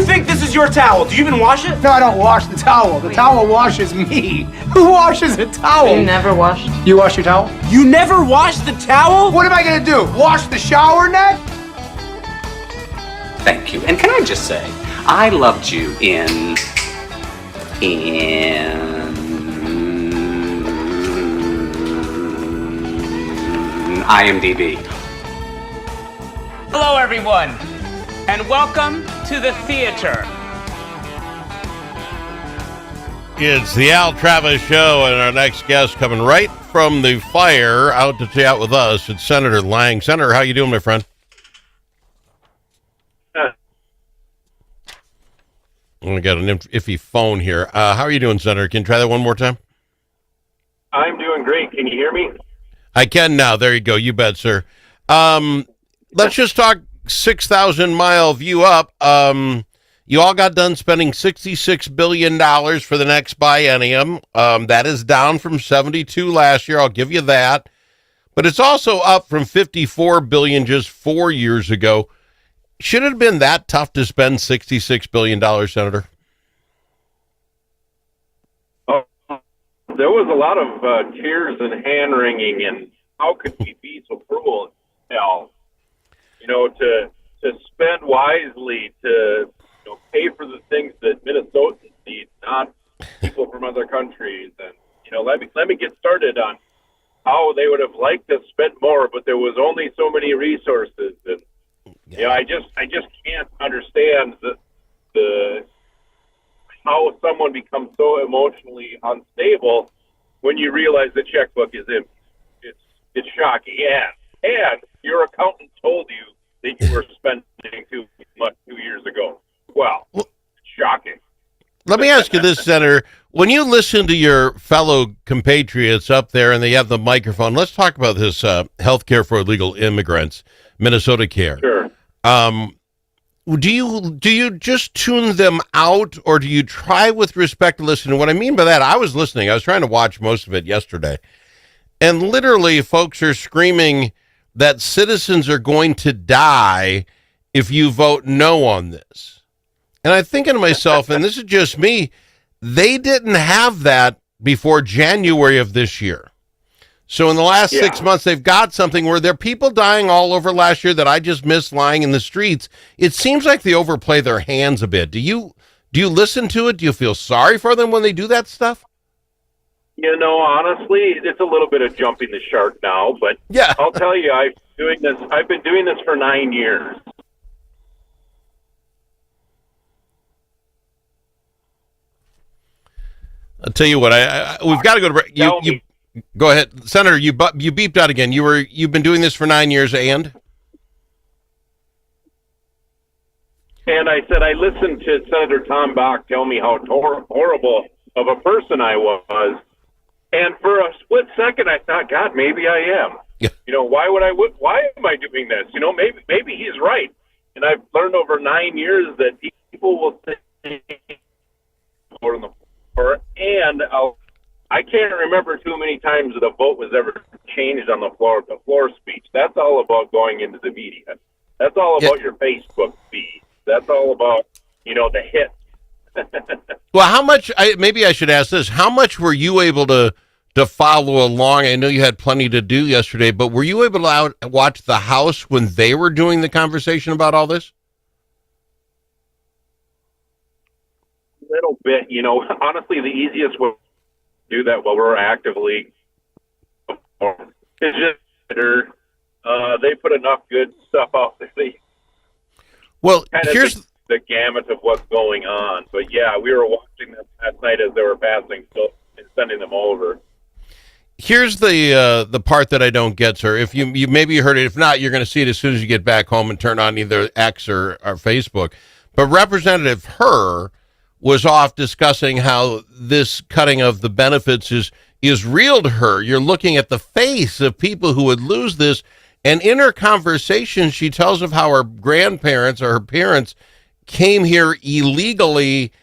think this is your towel? Do you even wash it? No, I don't wash the towel. The towel washes me. Who washes a towel? You never washed. You wash your towel? You never wash the towel? What am I gonna do? Wash the shower net? Thank you. And can I just say, I loved you in IMDb. Hello, everyone, and welcome to the theater. It's the Al Travis Show, and our next guest coming right from the fire out to chat with us. It's Senator Lang. Senator, how you doing, my friend? We got an iffy phone here. How are you doing, Senator? Can you try that one more time? I'm doing great. Can you hear me? I can now. There you go. You bet, sir. Let's just talk 6,000-mile view up. You all got done spending $66 billion for the next biennium. That is down from 72 last year. I'll give you that. But it's also up from $54 billion just 4 years ago. Should it have been that tough to spend $66 billion, Senator? Oh, there was a lot of tears and hand-wringing, and how could we be so cruel? You know, to spend wisely, to pay for the things that Minnesotans need, not people from other countries. And let me get started on how they would have liked to spend more, but there was only so many resources. And I just can't understand the how someone becomes so emotionally unstable when you realize the checkbook is empty. It's shocking. And your accountant told you that you were spending too much 2 years ago. Well, shocking. Let me ask you this, Senator. When you listen to your fellow compatriots up there and they have the microphone, let's talk about this health care for illegal immigrants, Minnesota Care. Sure. Do you just tune them out, or do you try with respect to listening? What I mean by that, I was listening. I was trying to watch most of it yesterday. And literally, folks are screaming that citizens are going to die if you vote no on this. And I'm thinking to myself, and this is just me, they didn't have that before January of this year. So in the last 6 months, they've got something where there are people dying all over last year that I just missed lying in the streets. It seems like they overplay their hands a bit. Do you listen to it? Do you feel sorry for them when they do that stuff? Honestly, it's a little bit of jumping the shark now, but yeah. I'll tell you, I've been doing this for 9 years. I'll tell you what, we've got to go to break. You go ahead, Senator. You beeped out again. You've been doing this for 9 years, and I said I listened to Senator Tom Bach tell me how horrible of a person I was, and for a split second I thought, God, maybe I am. Yeah. Why am I doing this? Maybe he's right. And I've learned over 9 years that people will say more than the floor, and I can't remember too many times that a vote was ever changed on the floor speech. That's all about going into the media. That's all about your Facebook feed. That's all about, the hit. Well, how much, maybe I should ask this, how much were you able to follow along? I know you had plenty to do yesterday, but were you able to watch the House when they were doing the conversation about all this? A little bit, honestly, the easiest way to do that while we're actively is just they put enough good stuff out there. Well, here's the gamut of what's going on. But yeah, we were watching them last night as they were passing and sending them over. Here's the part that I don't get, sir. If you maybe heard it, if not, you're going to see it as soon as you get back home and turn on either X or Facebook. But Representative Herr was off discussing how this cutting of the benefits is real to her. You're looking at the face of people who would lose this. And in her conversation, she tells of how her grandparents or her parents came here illegally,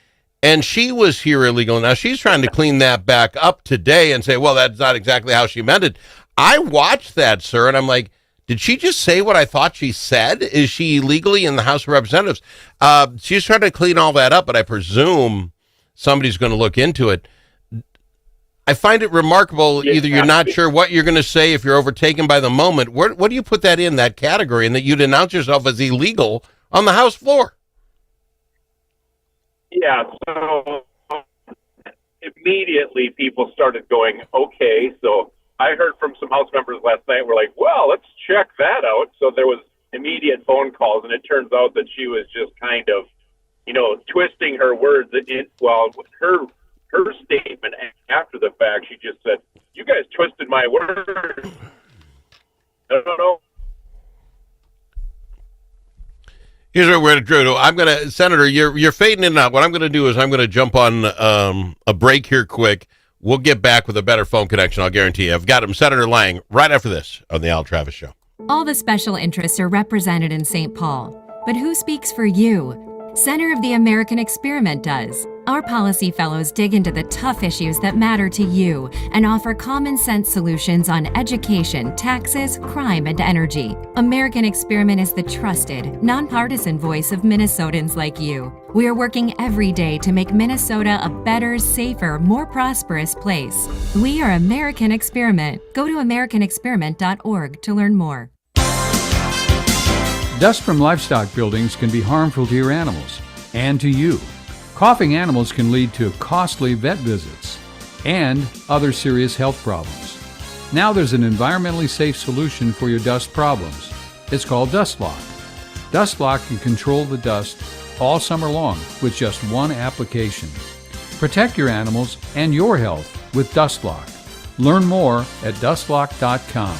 and she was here illegally. Now, she's trying to clean that back up today and say, well, that's not exactly how she meant it. I watched that, sir, and I'm like, Did she just say what I thought she said? Is she legally in the House of Representatives? She's trying to clean all that up, but I presume somebody's going to look into it. I find it remarkable. Either you're not sure what you're going to say if you're overtaken by the moment. What do you put that in that category, and that you'd announce yourself as illegal on the House floor? Yeah, so immediately people started going, okay, so I heard from some House members last night, we're like, well, let's check that out. So there was immediate phone calls, and it turns out that she was just kind of, twisting her words. Her statement after the fact, she just said, you guys twisted my words. I don't know. Here's what we're going to do. Senator, you're fading in and out. What I'm going to do is I'm going to jump on a break here quick. We'll get back with a better phone connection, I'll guarantee you. I've got him, Senator Lang, right after this on the Al Travis Show. All the special interests are represented in St. Paul. But who speaks for you? Center of the American Experiment does. Our policy fellows dig into the tough issues that matter to you and offer common sense solutions on education, taxes, crime, and energy. American Experiment is the trusted, nonpartisan voice of Minnesotans like you. We are working every day to make Minnesota a better, safer, more prosperous place. We are American Experiment. Go to americanexperiment.org to learn more. Dust from livestock buildings can be harmful to your animals and to you. Coughing animals can lead to costly vet visits and other serious health problems. Now there's an environmentally safe solution for your dust problems. It's called DustLock. DustLock can control the dust all summer long with just one application. Protect your animals and your health with DustLock. Learn more at dustlock.com.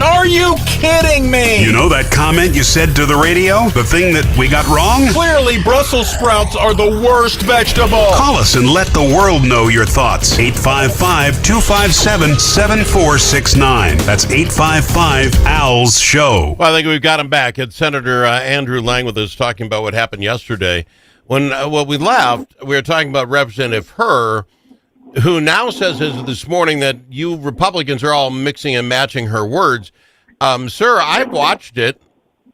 Are you kidding me? You know that comment you said to the radio? The thing that we got wrong? Clearly, Brussels sprouts are the worst vegetable. Call us and let the world know your thoughts. 855-257-7469. That's 855-ALS SHOW. Well, I think we've got him back. It's Senator Andrew Lang with us talking about what happened yesterday. When we left, we were talking about Representative Herr who now says as of this morning that you Republicans are all mixing and matching her words. Sir, I watched it.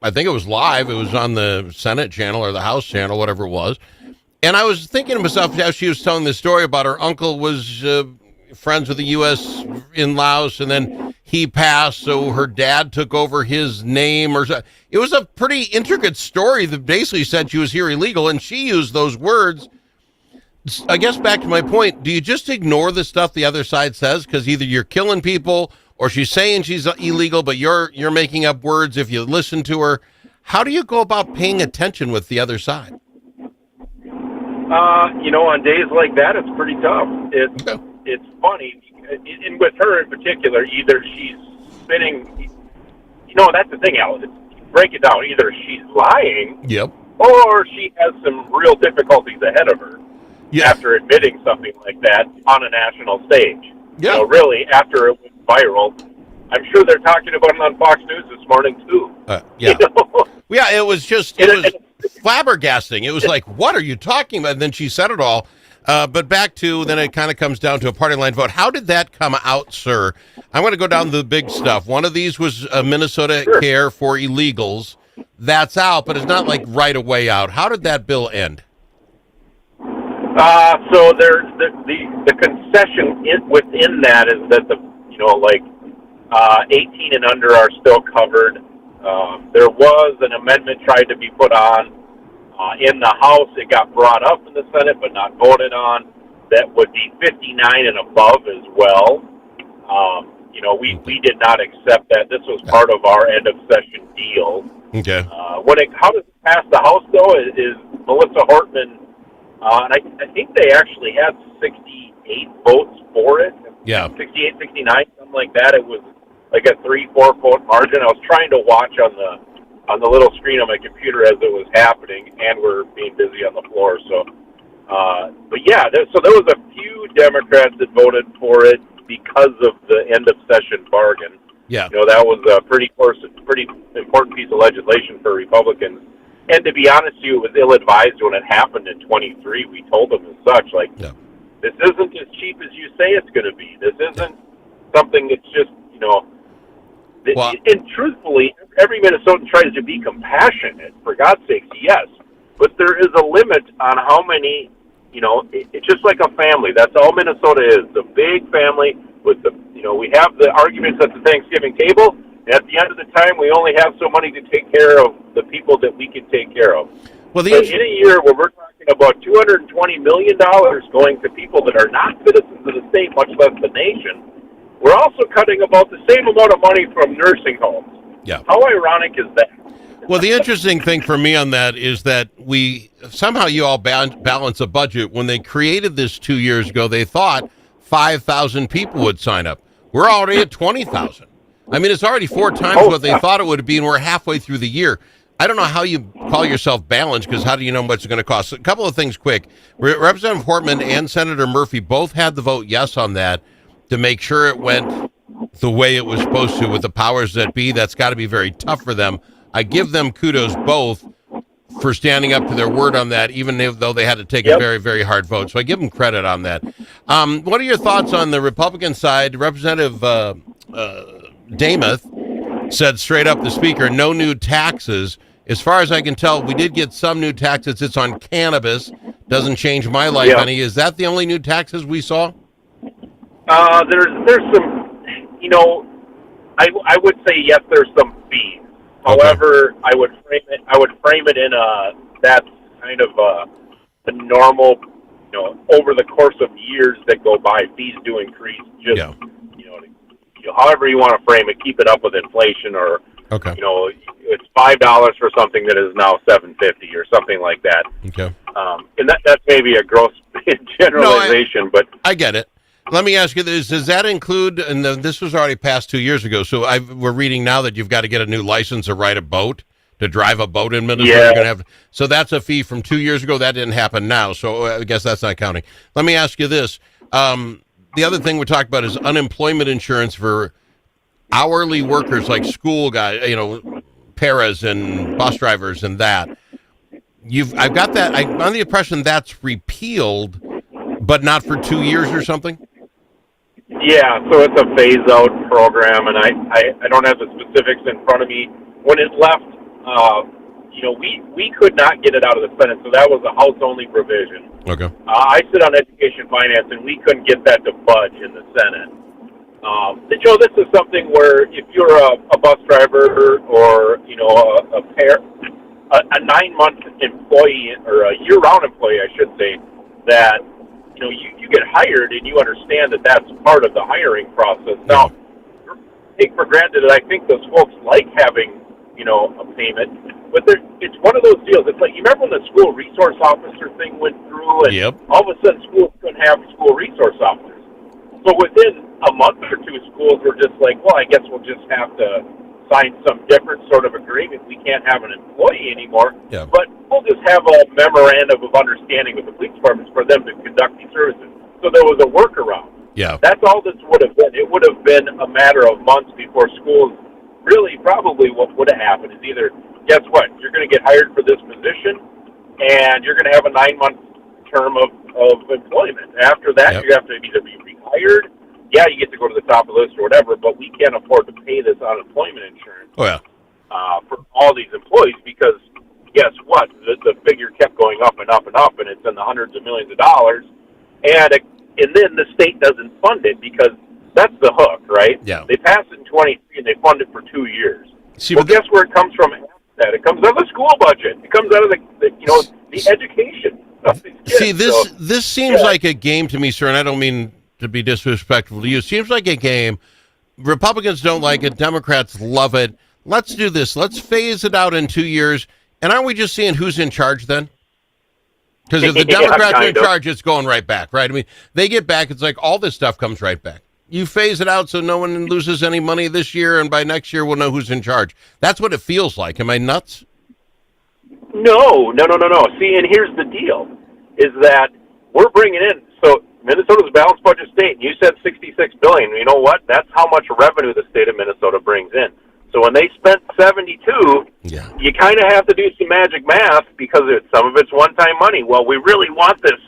I think it was live. It was on the Senate channel or the House channel, whatever it was. And I was thinking to myself as she was telling this story about her uncle was friends with the U.S. in Laos, and then he passed, so her dad took over his name. It was a pretty intricate story that basically said she was here illegal, and she used those words. I guess back to my point, do you just ignore the stuff the other side says? Because either you're killing people or she's saying she's illegal, but you're making up words if you listen to her. How do you go about paying attention with the other side? On days like that, it's pretty tough. It's funny, and with her in particular, either she's spinning, that's the thing, Alan. Break it down. Either she's lying, yep, or she has some real difficulties ahead of her after admitting something like that on a national stage. Yeah. Really, after it went viral, I'm sure they're talking about it on Fox News this morning, too. Yeah. Yeah, it was flabbergasting. It was like, what are you talking about? And then she said it all. But back to, then it kind of comes down to a party line vote. How did that come out, sir? I'm going to go down to the big stuff. One of these was Minnesota Care for illegals. That's out, but it's not like right away out. How did that bill end? So there's the concession within that is that 18 and under are still covered. There was an amendment tried to be put on in the House. It got brought up in the Senate, but not voted on. That would be 59 and above as well. We did not accept that. This was part of our end of session deal. Okay. How does it pass the House though? Is Melissa Hortman? And I think they actually had 68 votes for it. Yeah. 68, 69, something like that. It was like a 3-4 vote margin. I was trying to watch on the little screen on my computer as it was happening, and we're being busy on the floor. So, so there was a few Democrats that voted for it because of the end of session bargain. Yeah. That was a pretty important piece of legislation for Republicans. And to be honest with you, it was ill-advised when it happened in 23. We told them as such, this isn't as cheap as you say it's going to be. This isn't something that's just, and truthfully, every Minnesotan tries to be compassionate, for God's sakes, yes. But there is a limit on how many, it's just like a family. That's all Minnesota is, the big family with we have the arguments at the Thanksgiving table. And at the end of the time, we only have so money to take care of the people that we can take care of. Well, in a year where we're talking about $220 million going to people that are not citizens of the state, much less the nation, we're also cutting about the same amount of money from nursing homes. Yeah. How ironic is that? Well, the interesting thing for me on that is that you all balance a budget. When they created this 2 years ago, they thought 5,000 people would sign up. We're already at 20,000. I mean, it's already 4 times what they thought it would be, and we're halfway through the year. I don't know how you call yourself balanced, because how do you know what it's going to cost? A couple of things quick. Representative Portman and Senator Murphy both had the vote yes on that to make sure it went the way it was supposed to with the powers that be. That's got to be very tough for them. I give them kudos both for standing up to their word on that, even though they had to take a very, very hard vote. So I give them credit on that. What are your thoughts on the Republican side? Representative Demuth said straight up, the speaker, no new taxes. As far as I can tell, we did get some new taxes. It's on cannabis. Doesn't change my life any. Is that the only new taxes we saw? There's some, I would say yes, there's some fees. However, I would frame it in that's kind of a normal, over the course of years that go by, fees do increase. Just however you want to frame it, keep it up with inflation, or it's $5 for something that is now $7.50 or something like that. Okay. And that's maybe a gross generalization, but I get it. Let me ask you this: does that include? And this was already passed 2 years ago. So we're reading now that you've got to get a new license to ride a boat, to drive a boat in Minnesota. Yeah. You're gonna have. So that's a fee from 2 years ago. That didn't happen now. So I guess that's not counting. Let me ask you this: the other thing we talked about is unemployment insurance for hourly workers like school guys, paras and bus drivers, and that. I've got that. I'm under the impression that's repealed. But not for 2 years or something? Yeah, so it's a phase-out program, and I don't have the specifics in front of me. When it left, we could not get it out of the Senate, so that was a House-only provision. Okay. I sit on Education Finance, and we couldn't get that to budge in the Senate. This is something where if you're a bus driver or, a 9-month employee, or a year-round employee, I should say, that, you get hired and you understand that that's part of the hiring process. Now, take for granted that I think those folks like having, a payment, but it's one of those deals. It's like, you remember when the school resource officer thing went through, and all of a sudden schools couldn't have school resource officers. So within a month or two, schools were just like, well, I guess we'll just have to sign some different sort of agreement. We can't have an employee anymore, but we'll just have a memorandum of understanding with the police departments for them to conduct these services. So there was a workaround. Yeah. That's all this would have been. It would have been a matter of months before schools really probably what would have happened is either, guess what, you're going to get hired for this position, and you're going to have a 9-month term of employment. After that, you have to either be rehired. Yeah, you get to go to the top of the list or whatever, but we can't afford to pay this unemployment insurance for all these employees because guess what? The figure kept going up and up and up, and it's in the hundreds of millions of dollars. And then the state doesn't fund it because that's the hook, right? Yeah. They pass it in 23 and they fund it for 2 years. See, well, guess where it comes from? It comes out of the school budget. It comes out of the education of these kids. See, this seems like a game to me, sir, and I don't mean to be disrespectful to you. It seems like a game. Republicans don't like it. Democrats love it. Let's do this. Let's phase it out in 2 years. And aren't we just seeing who's in charge then? Because if the Democrats are in charge, it's going right back, right? I mean, they get back, it's like all this stuff comes right back. You phase it out so no one loses any money this year, and by next year we'll know who's in charge. That's what it feels like. Am I nuts? No. See, and here's the deal, is that we're bringing in, so Minnesota's a balanced budget state, and you said $66 billion. You know what? That's how much revenue the state of Minnesota brings in. So when they spent 72, you kind of have to do some magic math because some of it's one-time money. Well, we really want this.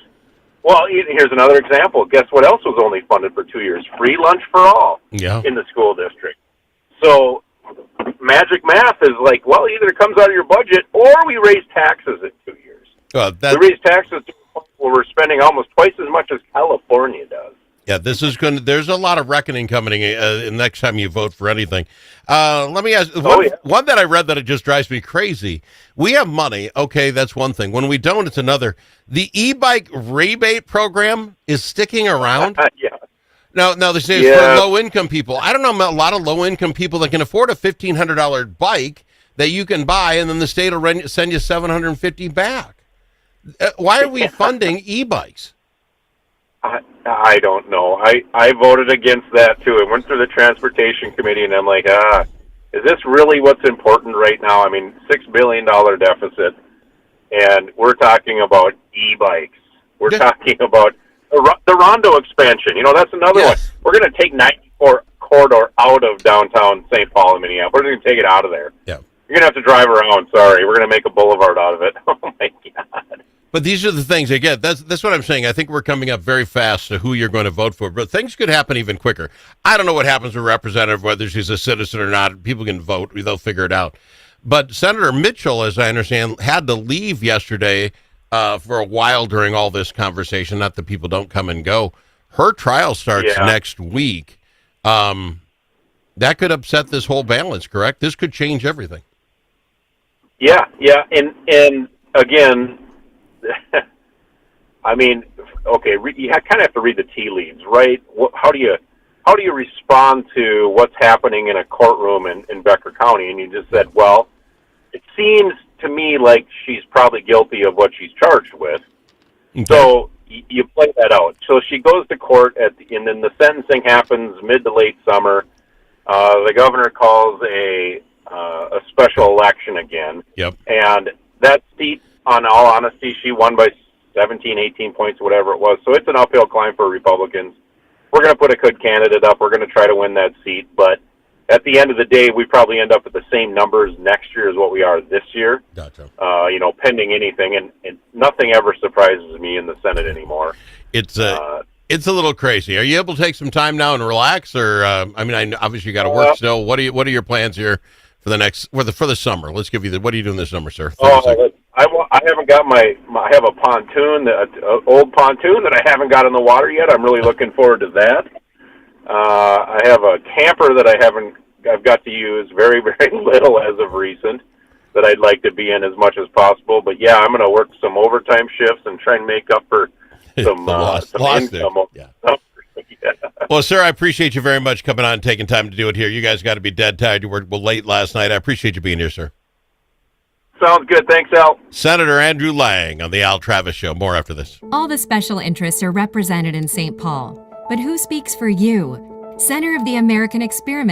Well, here's another example. Guess what else was only funded for 2 years? Free lunch for all in the school district. So magic math is like, well, either it comes out of your budget or we raise taxes in 2 years. We raise taxes to the point where we're spending almost twice as much as California does. Yeah, this is going to, there's a lot of reckoning coming next time you vote for anything. Let me ask, one that I read that it just drives me crazy. We have money. Okay, that's one thing. When we don't, it's another. The e-bike rebate program is sticking around. Now they say it's for low-income people. I don't know a lot of low-income people that can afford a $1,500 bike that you can buy, and then the state will send you $750 back. Why are we funding e-bikes? I don't know. I voted against that, too. It went through the Transportation Committee, and I'm like, is this really what's important right now? I mean, $6 billion deficit, and we're talking about e-bikes. We're talking about the Rondo expansion. That's another one. We're going to take 94 corridor out of downtown St. Paul and Minneapolis. We're going to take it out of there. Yeah. You're going to have to drive around. Sorry. We're going to make a boulevard out of it. Oh, my God. But these are the things, again, that's what I'm saying. I think we're coming up very fast to who you're going to vote for. But things could happen even quicker. I don't know what happens with Representative, whether she's a citizen or not. People can vote. They'll figure it out. But Senator Mitchell, as I understand, had to leave yesterday for a while during all this conversation. Not that people don't come and go. Her trial starts next week. That could upset this whole balance, correct? This could change everything. Yeah. And again, I mean, okay, you kind of have to read the tea leaves, right? How do you respond to what's happening in a courtroom in Becker County? And you just said, well, it seems to me like she's probably guilty of what she's charged with. Okay. So you play that out. So she goes to court and then the sentencing happens mid to late summer. The governor calls a special election again. Yep. And that seat, on all honesty, she won by 17, 18 points, whatever it was. So it's an uphill climb for Republicans. We're going to put a good candidate up. We're going to try to win that seat. But at the end of the day, we probably end up with the same numbers next year as what we are this year. Gotcha. Pending anything, and nothing ever surprises me in the Senate anymore. It's a little crazy. Are you able to take some time now and relax, or obviously you got to work still. What are your plans here for the summer? Let's give you what are you doing this summer, sir? I haven't got I have a pontoon, an old pontoon that I haven't got in the water yet. I'm really looking forward to that. I have a camper that I've got to use very, very little as of recent that I'd like to be in as much as possible. But yeah, I'm going to work some overtime shifts and try and make up for some income. Yeah. Well, sir, I appreciate you very much coming on and taking time to do it here. You guys got to be dead tired. You worked late last night. I appreciate you being here, sir. Sounds good. Thanks, Al. Senator Andrew Lang on the Al Travis Show. More after this. All the special interests are represented in St. Paul. But who speaks for you? Center of the American Experiment